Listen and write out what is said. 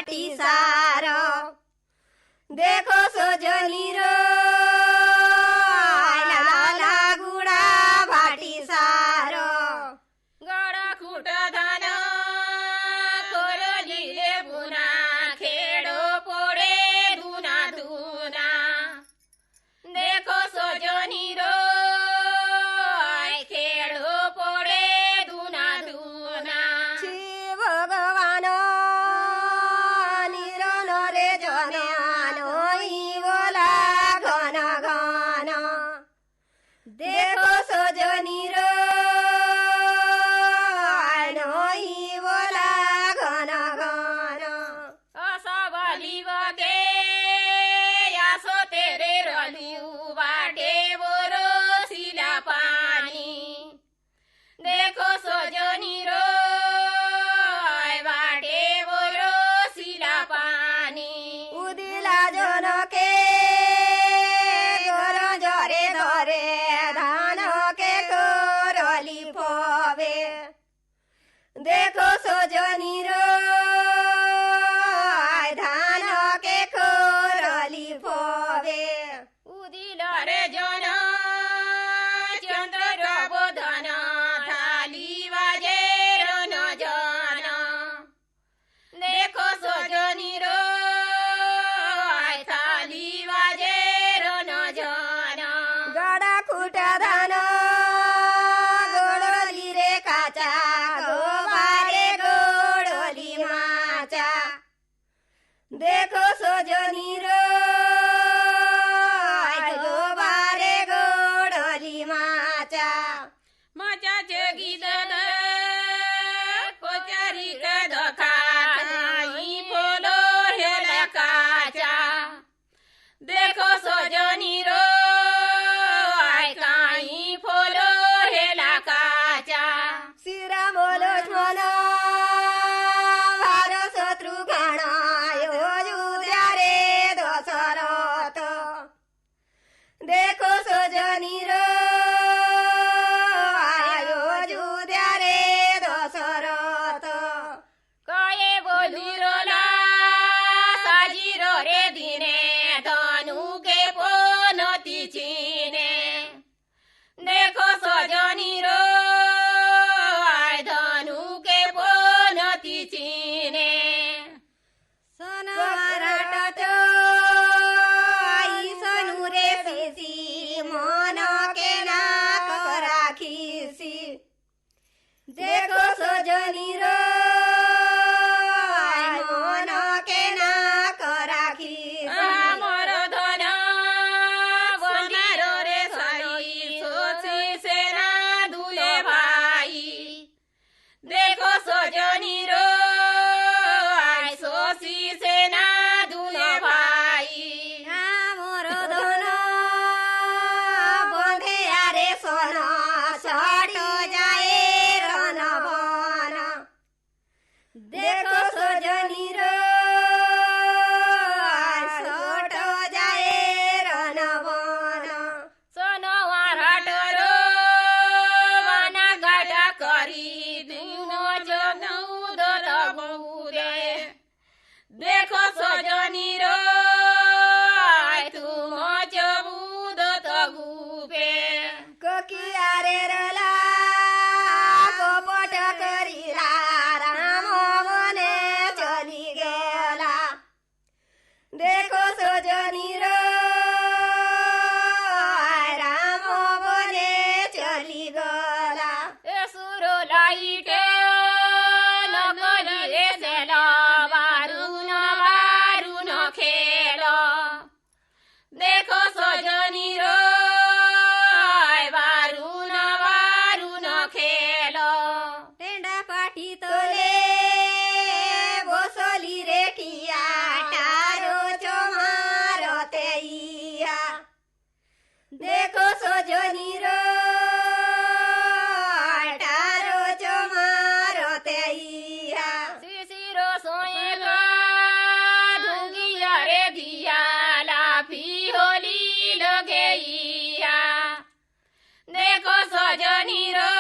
भाटी सारो देखो सोजनी रो लाला गुड़ा भाटी सारो गड़ा खूट धन कोरलीले बुना खेड़ो पोड़े धुना धुना देखो सोजनी रो खेड़ो पोड़े धुना धुना श्री भगवान निरन रे जनानो बोला घन घन देखो सोजनी रो बोला घन घन असबली बगे यासो तेरे रलिउ बाटे बोरो सिला पानी देखो सोजनी रो बाटे बोरो सिला पानी उदिला जनके गोर जरे धरे धान के गोरली फवे देखो सोजनी रो धान के गोरली फवे उदिला रे जन चंद्र बोधन थाली बाजे रन जन देखो सोजनी रो थाली बाजे रन जन गड़ा खुटा धान गोड़ली रे काचा गोबारे गोड़ली माचा देखो सोजनी रो गोबारे गोड़ली माचा मचा गीत कोचारी के धखा बोलो हेला काचा देखो सोजनी रो काई फोलो हेला काचा शिरा बोलो मन भार शत्रु गणायो जुद्या रे दशरथ देखो सोजनी रो आयो जुद्या रे दशरथ कये बोलिरो ला साजिरो रे दिने धनु के पोनति चिने देखो सोजनी रो धनु के पोनति चिने सनराट आई सनु रे सीसी मन के नाक राखीसी देखो सोजनी रो मन के नाक राखीसी आमर धन बंदिरो रे सरी सोची सेना दुले भाई देखो सोजनी रो सोची सेना दुले भाई मोर धन बंधे आरे सोन सट जाए रन बन देखो सोजनी रो सट जाए रन बन सोनवा राटरो वाना गाटा करी दिनो जगौ दर गौरे देखो सोजनी रो तुम चबूद तगुपे कोकिया रे रला कपट करिला राम बने चली गेला देखो सोजनी रो राम बने चली गला सुरो लाइटे नगरी रे सेला बारुन खेलो देखो सोजनी रो बारुन खेलो टेंडा पाटी तोले बसली रे टिया टारो चमारो तेइया देखो सोजनी रो टारो चमारो तेइया शिशिरो सोएगा धुंगिया रे धिया लाफी होली लगेइया देखो सोजनी रो